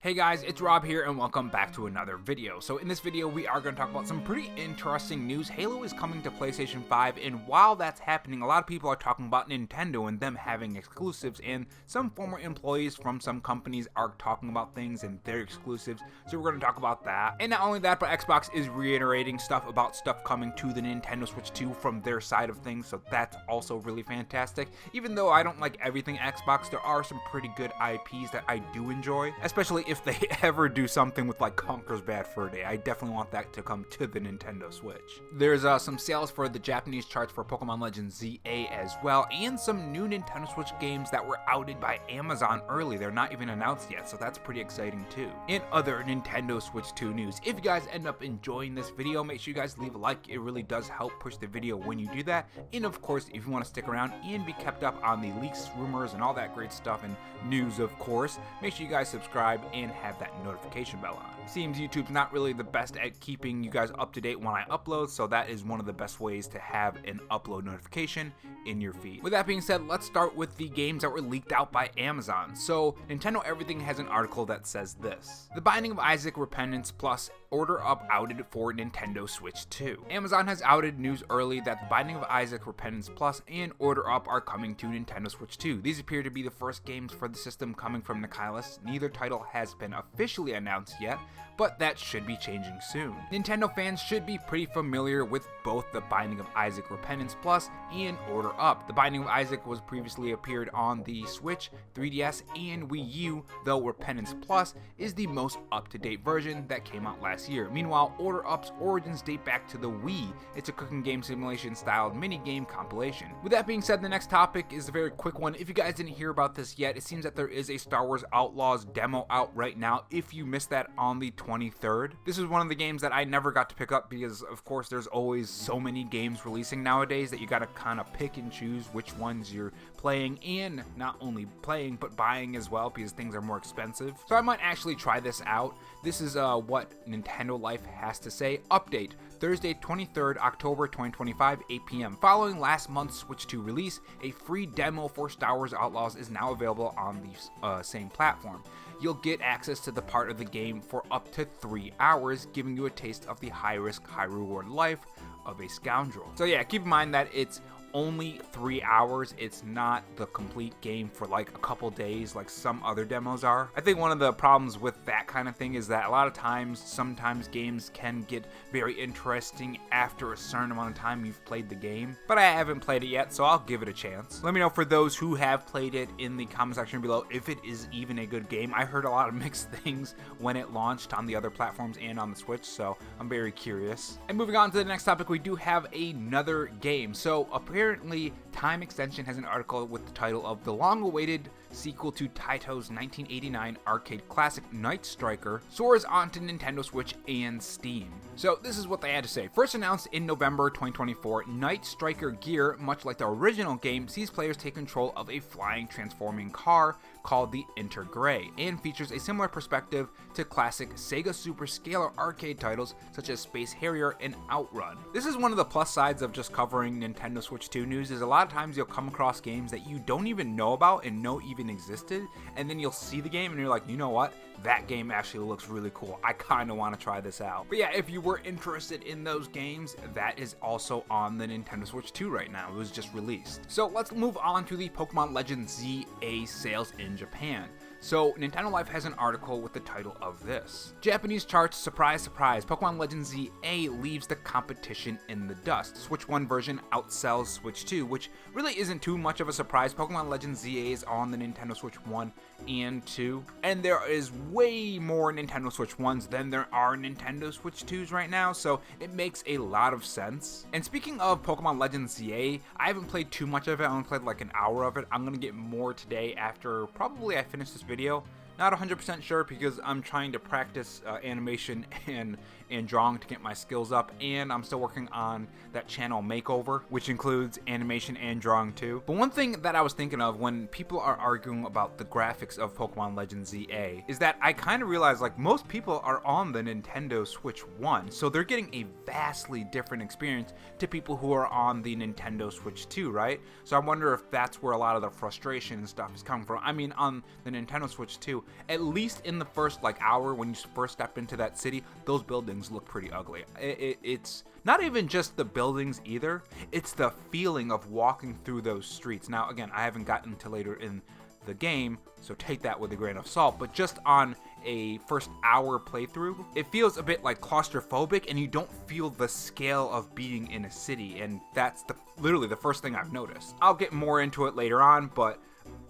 Hey guys, it's Rob here and welcome back to another video. So in this video we are going to talk about some pretty interesting news. Halo is coming to PlayStation 5, and while that's happening, a lot of people are talking about Nintendo and them having exclusives, and some former employees from some companies are talking about things and their exclusives, so we're going to talk about that. And not only that, but Xbox is reiterating stuff about stuff coming to the Nintendo Switch 2 from their side of things, so that's also really fantastic. Even though I don't like everything Xbox, there are some pretty good IPs that I do enjoy, especially if they ever do something with like Conker's Bad Fur Day. I definitely want that to come to the Nintendo Switch. There's some sales for the Japanese charts for Pokemon Legends ZA as well, and some new Nintendo Switch games that were outed by Amazon early. They're not even announced yet, so that's pretty exciting too. In other Nintendo Switch 2 news, if you guys end up enjoying this video, make sure you guys leave a like. It really does help push the video when you do that. And of course, if you want to stick around and be kept up on the leaks, rumors, and all that great stuff and news, of course, make sure you guys subscribe and have that notification bell on. Seems YouTube's not really the best at keeping you guys up to date when I upload, so that is one of the best ways to have an upload notification in your feed. With that being said, let's start with the games that were leaked out by Amazon. So Nintendo Everything has an article that says this: The Binding of Isaac Repentance Plus Order Up outed for Nintendo Switch 2. Amazon has outed news early that The Binding of Isaac Repentance Plus and Order Up are coming to Nintendo Switch 2. These appear to be the first games for the system coming from Nikilis. Neither title has been officially announced yet, but that should be changing soon. Nintendo fans should be pretty familiar with both The Binding of Isaac Repentance Plus and Order Up. The Binding of Isaac was previously appeared on the Switch, 3DS, and Wii U, though Repentance Plus is the most up-to-date version that came out last year. Meanwhile, Order Up's origins date back to the Wii. It's a cooking game simulation styled mini-game compilation. With that being said, the next topic is a very quick one. If you guys didn't hear about this yet, it seems that there is a Star Wars Outlaws demo out right now. If you missed that on the 23rd, this is one of the games that I never got to pick up because, of course, there's always so many games releasing nowadays that you gotta kind of pick and choose which ones you're playing, and not only playing but buying as well because things are more expensive. So I might actually try this out. This is what Nintendo Life has to say. Update: Thursday, 23rd October 2025, 8 p.m. Following last month's Switch 2 release, a free demo for Star Wars Outlaws is now available on the same platform. You'll get access to the part of the game for up to 3 hours, giving you a taste of the high-risk, high-reward life of a scoundrel. So yeah, keep in mind that it's only 3 hours. It's not the complete game for like a couple days like some other demos are. I think one of the problems with that kind of thing is that a lot of times, sometimes games can get very interesting after a certain amount of time you've played the game, but I haven't played it yet, so I'll give it a chance. Let me know, for those who have played it, in the comment section below if it is even a good game. I heard a lot of mixed things when it launched on the other platforms and on the Switch, so I'm very curious. And moving on to the next topic, we do have another game. So apparently Time Extension has an article with the title of the long-awaited sequel to Taito's 1989 arcade classic Night Striker soars onto Nintendo Switch and Steam. So this is what they had to say. First announced in November 2024, Night Striker Gear, much like the original game, sees players take control of a flying, transforming car called the Intergrey, and features a similar perspective to classic Sega Super Scalar arcade titles such as Space Harrier and Outrun. This is one of the plus sides of just covering Nintendo Switch 2 news, is a lot of times you'll come across games that you don't even know about and know even existed, and then you'll see the game and you're like, you know what, that game actually looks really cool. I kind of want to try this out. But yeah, if you were interested in those games, that is also on the Nintendo Switch 2 right now. It was just released. So let's move on to the Pokemon Legends ZA sales in Japan. So Nintendo Life has an article with the title of this: Japanese charts, surprise, surprise, Pokemon Legends ZA leaves the competition in the dust. Switch 1 version outsells Switch 2, which really isn't too much of a surprise. Pokemon Legends ZA is on the Nintendo Switch 1 and 2, and there is way more Nintendo Switch 1s than there are Nintendo Switch 2s right now, so it makes a lot of sense. And speaking of Pokemon Legends ZA, I haven't played too much of it. I only played like an hour of it. I'm gonna get more today after probably I finish this video. Not 100% sure because I'm trying to practice animation and drawing to get my skills up, and I'm still working on that channel makeover, which includes animation and drawing too. But one thing that I was thinking of when people are arguing about the graphics of Pokemon Legends ZA is that I kind of realized like most people are on the Nintendo Switch 1, so they're getting a vastly different experience to people who are on the Nintendo Switch 2, right? So I wonder if that's where a lot of the frustration and stuff is coming from. I mean, on the Nintendo Switch 2, at least in the first like hour when you first step into that city, those buildings look pretty ugly. It's not even just the buildings either, it's the feeling of walking through those streets. Now again, I haven't gotten to later in the game, so take that with a grain of salt, but just on a first hour playthrough, it feels a bit like claustrophobic, and you don't feel the scale of being in a city, and that's literally the first thing I've noticed. I'll get more into it later on, but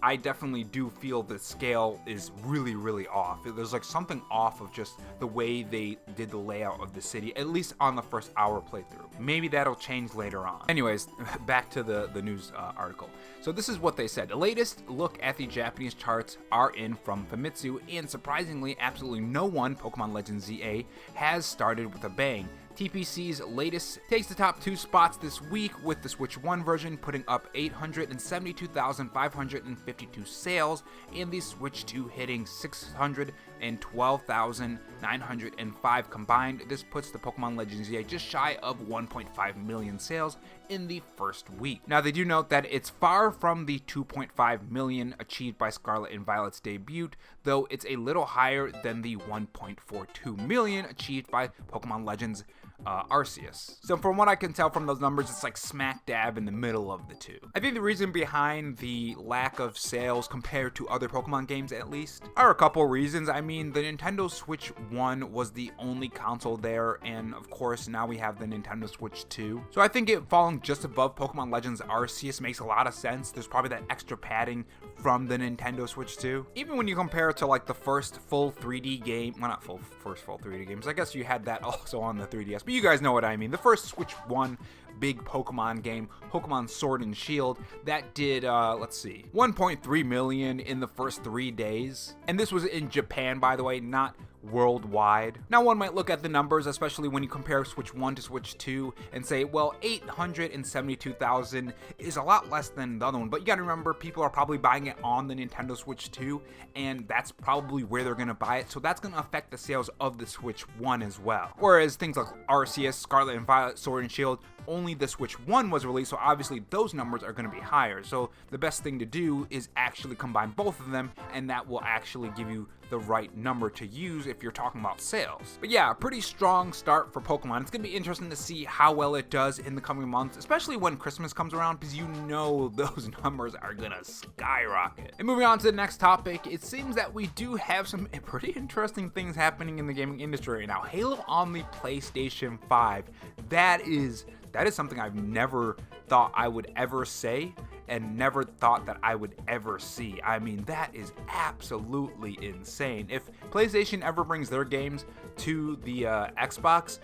I definitely do feel the scale is really, really off. There's like something off of just the way they did the layout of the city, at least on the first hour playthrough. Maybe that'll change later on. Anyways, back to the news article. So this is what they said. The latest look at the Japanese charts are in from Famitsu, and surprisingly, absolutely no one, Pokemon Legends ZA, has started with a bang. TPC's latest takes the top 2 spots this week, with the Switch 1 version putting up 872,552 sales, and the Switch 2 hitting 612,905 combined. This puts the Pokemon Legends ZA just shy of 1.5 million sales in the first week. Now, they do note that it's far from the 2.5 million achieved by Scarlet and Violet's debut, though it's a little higher than the 1.42 million achieved by Pokemon Legends Arceus. So from what I can tell from those numbers, it's like smack dab in the middle of the two. I think the reason behind the lack of sales compared to other Pokemon games, at least, are a couple reasons. I mean, the Nintendo Switch 1 was the only console there, and of course now we have the Nintendo Switch 2. So I think it falling just above Pokemon Legends Arceus makes a lot of sense. There's probably that extra padding from the Nintendo Switch 2. Even when you compare it to like the first full 3D game, well, not first full 3D games, I guess you had that also on the 3DS, but you guys know what I mean. The first Switch 1 big Pokemon game, Pokemon Sword and Shield, that did, let's see, 1.3 million in the first 3 days. And this was in Japan, by the way, not worldwide. Now, one might look at the numbers, especially when you compare Switch 1 to Switch 2, and say, well, 872,000 is a lot less than the other one, but you gotta remember, people are probably buying it on the Nintendo Switch 2, and that's probably where they're gonna buy it, so that's gonna affect the sales of the Switch 1 as well. Whereas things like Arceus, Scarlet and Violet, Sword and Shield, only the Switch 1 was released, so obviously those numbers are going to be higher. So the best thing to do is actually combine both of them, and that will actually give you the right number to use if you're talking about sales. But yeah, a pretty strong start for Pokemon. It's going to be interesting to see how well it does in the coming months, especially when Christmas comes around, because you know those numbers are going to skyrocket. And moving on to the next topic, it seems that we do have some pretty interesting things happening in the gaming industry right now. Halo on the PlayStation 5, that is something I've never thought I would ever say, and never thought that I would ever see. I mean, that is absolutely insane. If PlayStation ever brings their games to the Xbox,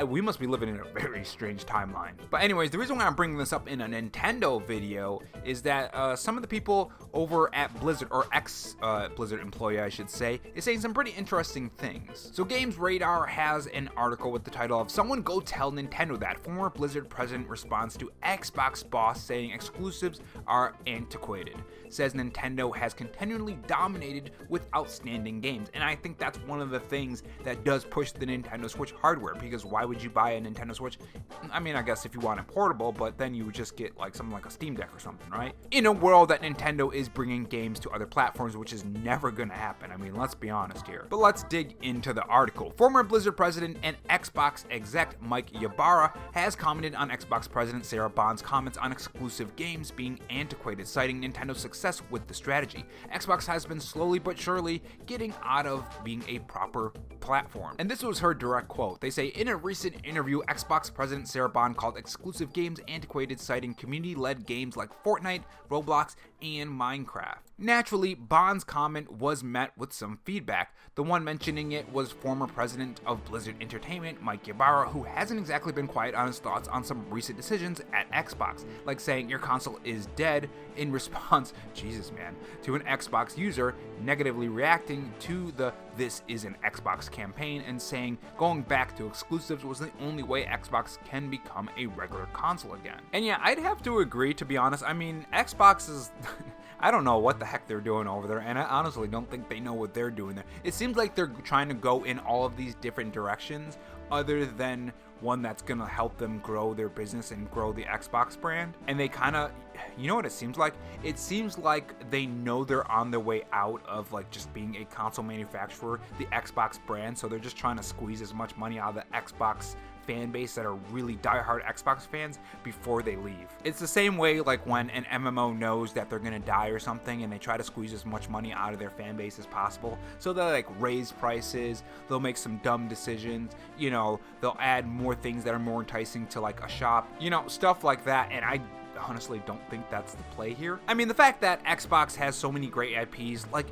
we must be living in a very strange timeline. But anyways, the reason why I'm bringing this up in a Nintendo video is that some of the people over at Blizzard, or ex-Blizzard employee I should say, is saying some pretty interesting things. So Games Radar has an article with the title of "Someone Go Tell Nintendo That." Former Blizzard president responds to Xbox boss saying exclusives are antiquated. Says Nintendo has continually dominated with outstanding games. And I think that's one of the things that does push the Nintendo Switch hardware, because why would you buy a Nintendo Switch? I mean, I guess if you want it portable, but then you would just get like something like a Steam Deck or something, right? In a world that Nintendo is bringing games to other platforms, which is never gonna happen. I mean, let's be honest here. But let's dig into the article. Former Blizzard president and Xbox exec Mike Ybarra has commented on Xbox president Sarah Bond's comments on exclusive games being antiquated, citing Nintendo's success with the strategy. Xbox has been slowly but surely getting out of being a proper platform. And this was her direct quote. They say, in a recent interview, Xbox president Sarah Bond called exclusive games antiquated, citing community-led games like Fortnite, Roblox, and Minecraft. Naturally, Bond's comment was met with some feedback. The one mentioning it was former president of Blizzard Entertainment, Mike Ybarra, who hasn't exactly been quiet on his thoughts on some recent decisions at Xbox, like saying your console is dead in response, Jesus man, to an Xbox user negatively reacting to the "this is an Xbox" campaign, and saying going back to exclusives was the only way Xbox can become a regular console again. And yeah, I'd have to agree, to be honest. I mean, Xbox is I don't know what the heck they're doing over there, and I honestly don't think they know what they're doing there. It seems like they're trying to go in all of these different directions other than one that's gonna help them grow their business and grow the Xbox brand. And they kind of, you know what it seems like? It seems like they know they're on their way out of like just being a console manufacturer, the Xbox brand, so they're just trying to squeeze as much money out of the Xbox fan base that are really diehard Xbox fans before they leave. It's the same way like when an MMO knows that they're gonna die or something and they try to squeeze as much money out of their fan base as possible. So they'll like raise prices, they'll make some dumb decisions, you know, they'll add more things that are more enticing to like a shop, you know, stuff like that. And I honestly don't think that's the play here. I mean, the fact that Xbox has so many great IPs, like,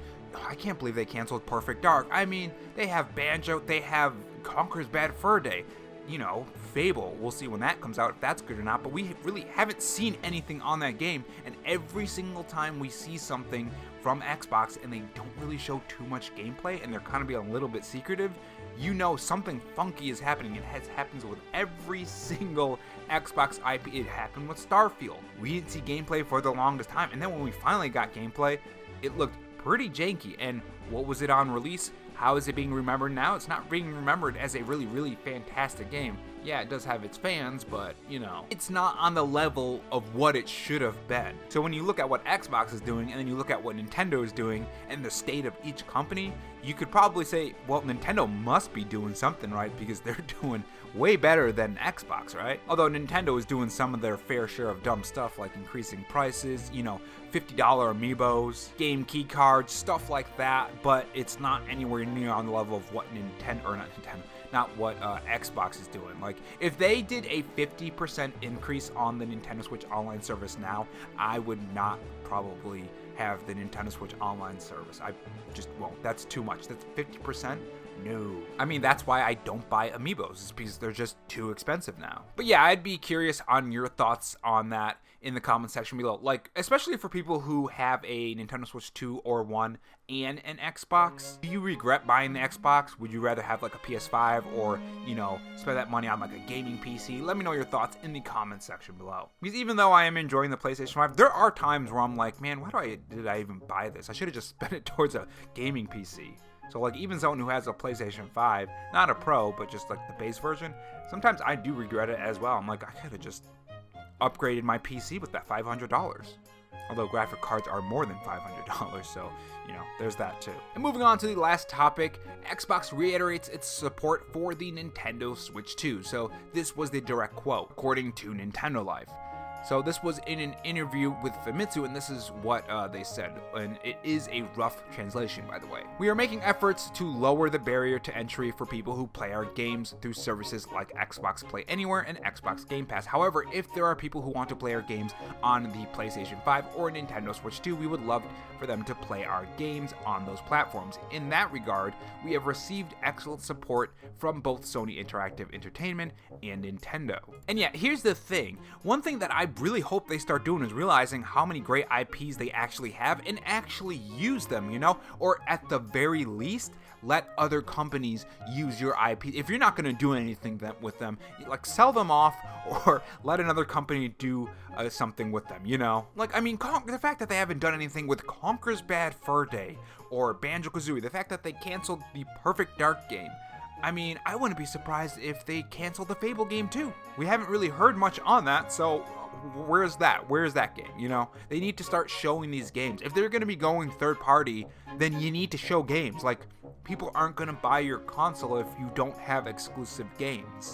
I can't believe they canceled Perfect Dark. I mean, they have Banjo, they have Conker's Bad Fur Day, you know, Fable. We'll see when that comes out if that's good or not, but we really haven't seen anything on that game, and every single time we see something from Xbox and they don't really show too much gameplay and they're kind of being a little bit secretive, you know something funky is happening. It happens with every single Xbox IP. It happened with Starfield. We didn't see gameplay for the longest time, and then when we finally got gameplay, it looked pretty janky. And what was it on release? How is it being remembered now? It's not being remembered as a really, really fantastic game. Yeah, it does have its fans, but, you know, it's not on the level of what it should have been. So when you look at what Xbox is doing, and then you look at what Nintendo is doing, and the state of each company, you could probably say, well, Nintendo must be doing something right, because they're doing way better than Xbox, right? Although Nintendo is doing some of their fair share of dumb stuff, like increasing prices, you know, $50 amiibos, game key cards, stuff like that, but it's not anywhere near on the level of what what Xbox is doing. Like, if they did a 50% increase on the Nintendo Switch Online service now, I would not probably have the Nintendo Switch Online service. I just won't. That's too much. That's 50%. No. I mean, that's why I don't buy amiibos, is because they're just too expensive now. But yeah, I'd be curious on your thoughts on that in the comment section below. Like, especially for people who have a Nintendo Switch 2 or 1 and an Xbox. Do you regret buying the Xbox? Would you rather have like a PS5 or, you know, spend that money on like a gaming PC? Let me know your thoughts in the comment section below. Because even though I am enjoying the PlayStation 5, there are times where I'm like, man, did I even buy this? I should have just spent it towards a gaming PC. So like, even someone who has a PlayStation 5, not a Pro, but just like the base version, sometimes I do regret it as well. I'm like, I could have just upgraded my PC with that $500. Although graphic cards are more than $500, so, you know, there's that too. And moving on to the last topic, Xbox reiterates its support for the Nintendo Switch 2. So this was the direct quote, according to Nintendo Life. So this was in an interview with Famitsu, and this is what they said, and it is a rough translation, by the way. We are making efforts to lower the barrier to entry for people who play our games through services like Xbox Play Anywhere and Xbox Game Pass. However, if there are people who want to play our games on the PlayStation 5 or Nintendo Switch 2, we would love for them to play our games on those platforms. In that regard, we have received excellent support from both Sony Interactive Entertainment and Nintendo. And yeah, here's the thing. One thing that I really hope they start doing is realizing how many great IPs they actually have and actually use them, you know? Or at the very least, let other companies use your IP. If you're not going to do anything with them, like sell them off or let another company do something with them, you know? Like, I mean, the fact that they haven't done anything with Conker's Bad Fur Day or Banjo-Kazooie, the fact that they canceled the Perfect Dark game, I mean, I wouldn't be surprised if they canceled the Fable game too. We haven't really heard much on that, so where's that? Where's that game, you know? They need to start showing these games. If they're going to be going third party, then you need to show games. Like, people aren't going to buy your console if you don't have exclusive games.